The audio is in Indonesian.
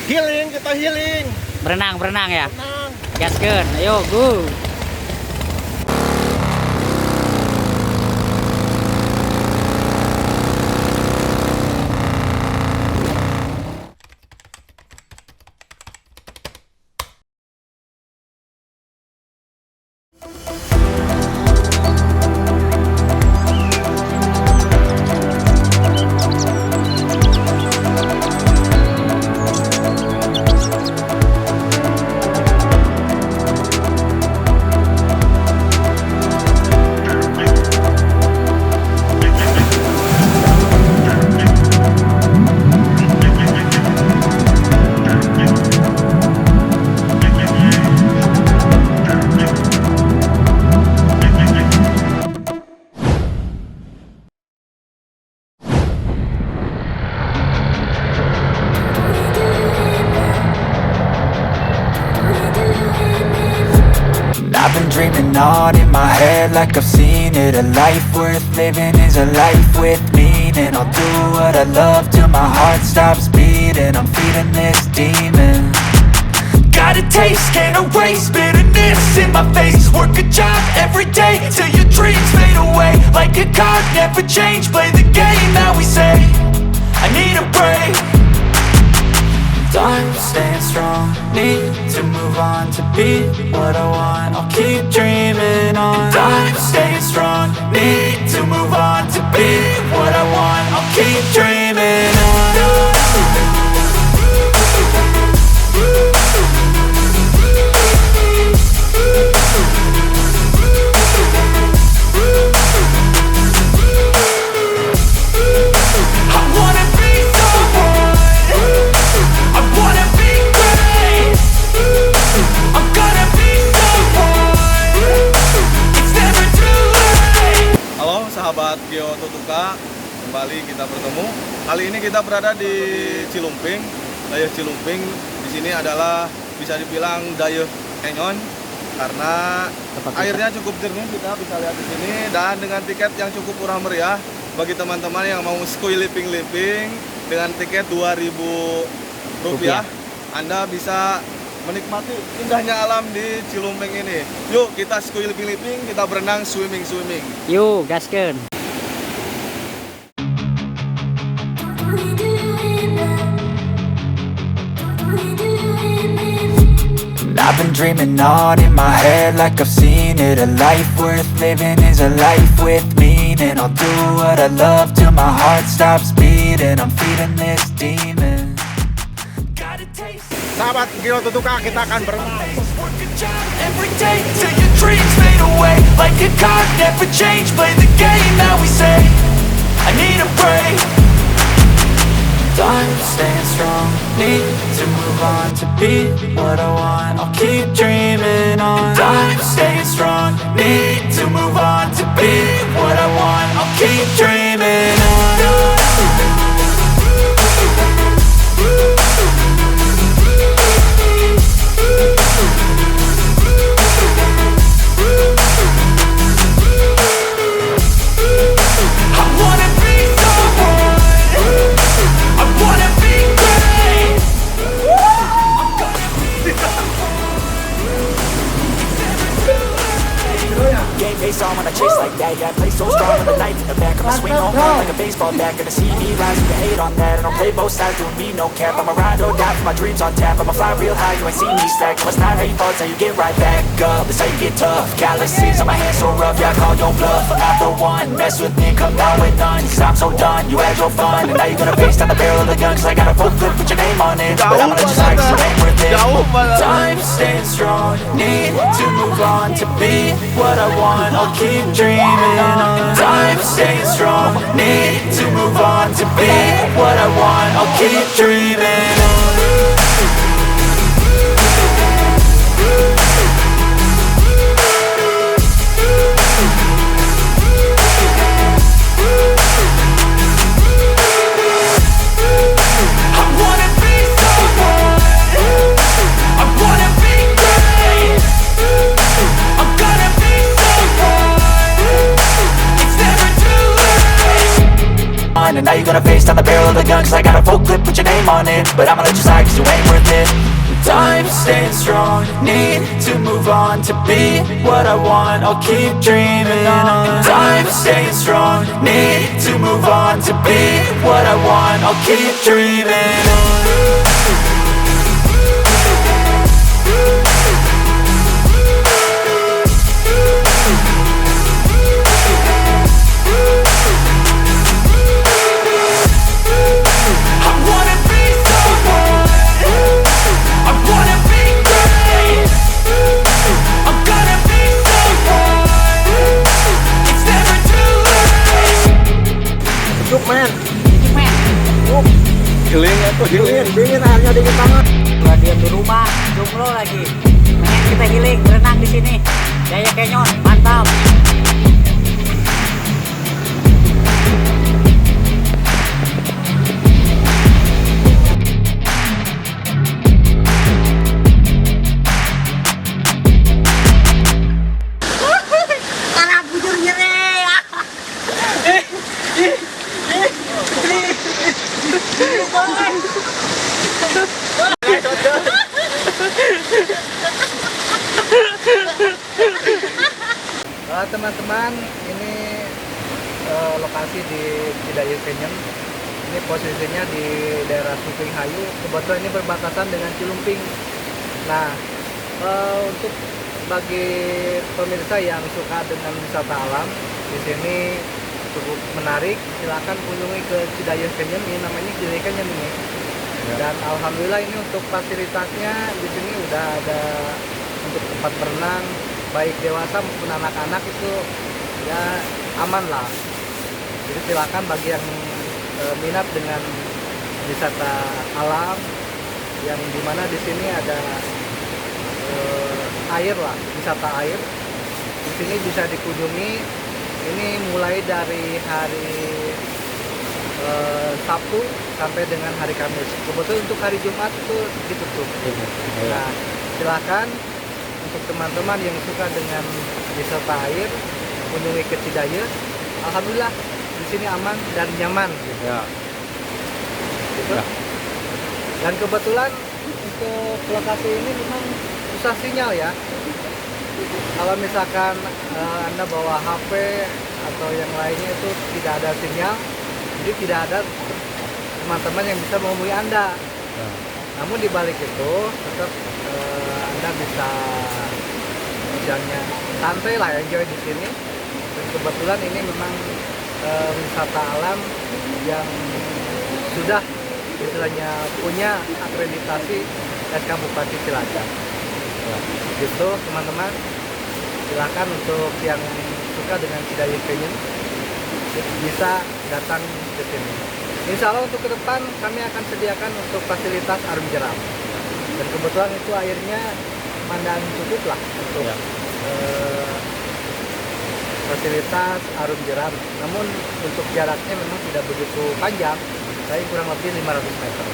Healing, kita healing. Berenang ya. Tenang. Gaskeun, ayo go. I've been dreaming on in my head like I've seen it. A life worth living is a life with meaning. I'll do what I love till my heart stops beating. I'm feeding this demon. Got a taste, can't erase bitterness in my face. Work a job every day till your dreams fade away. Like a card, never change, play the game that we say. I need a break. I'm staying strong, need to move on to be what I want. I'll keep dreaming on. I'm staying strong, need to move on to be what I want. I'll keep dreaming on. Sahabat Geotutuka, kembali kita bertemu. Kali ini kita berada di Cilumping, Dayeuh Cilumping. Di sini adalah bisa dibilang Dayeuh Enyon karena airnya cukup jernih, kita bisa lihat di sini, dan dengan tiket yang cukup murah meriah bagi teman-teman yang mau skuy-liping dengan tiket Rp2.000, Anda bisa menikmati indahnya alam di Cilumping ini. Yuk kita skuy liping-liping, kita berenang swimming. Yuk gaskeun. I've been dreaming on in my head like I've seen it. A life worth living is a life with meaning. I'll do what I love till my heart stops beating. I'm feeding this demon. Sahabat Geotutuka, kita akan berenang. Every day till your dreams fade away. Like a card, never change, play the game that we say. I need a break. I'm staying strong, need to move on to be what I want. I'll keep dreaming on. I'm staying strong, need to move on to be what I want. I'll keep dreaming on. On when I chase like that, yeah, I play so strong with the knife in the back of my swing home run like a baseball bat. Gonna see me rise with the hate on that. I don't play both sides, doing me no cap. I'm a ride or die for my dreams on tap. I'ma fly real high, you ain't see me slack. Must not how you fall, how you get right back up. This how you get tough. Calluses on my hands so rough, yeah, I call your bluff. I'm not the one, mess with me, come down with none. Cause I'm so done, you had your fun. And now you're gonna face down the barrel of the gun. Cause I got a full clip, put your name on it. But I'ma let you slide, cause it ain't worth it. I'm staying strong, need to move on to be what I want. I'll keep dreaming on. I'm staying strong, need to move on to be what I want. I'll keep dreaming on. And now you're gonna face down the barrel of the gun. Cause I got a full clip, put your name name on it, but I'ma let you slide cause you ain't worth it. Time staying strong, need to move on to be what I want, I'll keep dreaming on. Time staying strong, need to move on to be what I want, I'll keep dreaming on. Dingin, airnya dingin banget. Gua diam di rumah, jomblo lagi. Pengen kita healing, berenang di sini. Dayeuh Canyon, mantap. Karena bujur nyeri. Teman-teman, ini lokasi di Cidayeuh Canyon. Ini posisinya di daerah Cilumping Hayu. Kebetulan ini berbatasan dengan Cilumping. Nah, untuk bagi pemirsa yang suka dengan wisata alam, di sini cukup menarik. Silakan kunjungi ke Cidayeuh Canyon. Ini namanya Cidayeuh Canyon ini. Dan alhamdulillah ini untuk fasilitasnya di sini udah ada untuk tempat berenang, baik dewasa maupun anak-anak itu ya aman lah. Jadi silakan bagi yang minat dengan wisata alam, yang dimana di sini ada air lah, wisata air. Di sini bisa dikunjungi. Ini mulai dari hari Sabtu sampai dengan hari Kamis. Kebetulan untuk hari Jumat itu ditutup. Nah, silakan untuk teman-teman yang suka dengan wisata air, kunjungi ke Cidayeuh. Alhamdulillah di sini aman dan nyaman. Ya. Gitu. Ya. Dan kebetulan untuk lokasi ini memang susah sinyal ya. Kalau misalkan Anda bawa HP atau yang lainnya itu tidak ada sinyal, jadi tidak ada teman-teman yang bisa menghubungi Anda. Namun di balik itu tetap Anda bisa misalnya santai lah, enjoy di sini. Dan kebetulan ini memang wisata alam yang sudah istilahnya punya akreditasi SK Bupati Cilacap. Gitu teman-teman, silakan untuk yang suka dengan Cidayeuh Canyon bisa datang ke sini. Insya Allah untuk ke depan kami akan sediakan untuk fasilitas arum jeram. Dan kebetulan itu airnya mandang cukup lah untuk fasilitas arum jeram. Namun untuk jaraknya memang tidak begitu panjang, tapi kurang lebih 500 meter.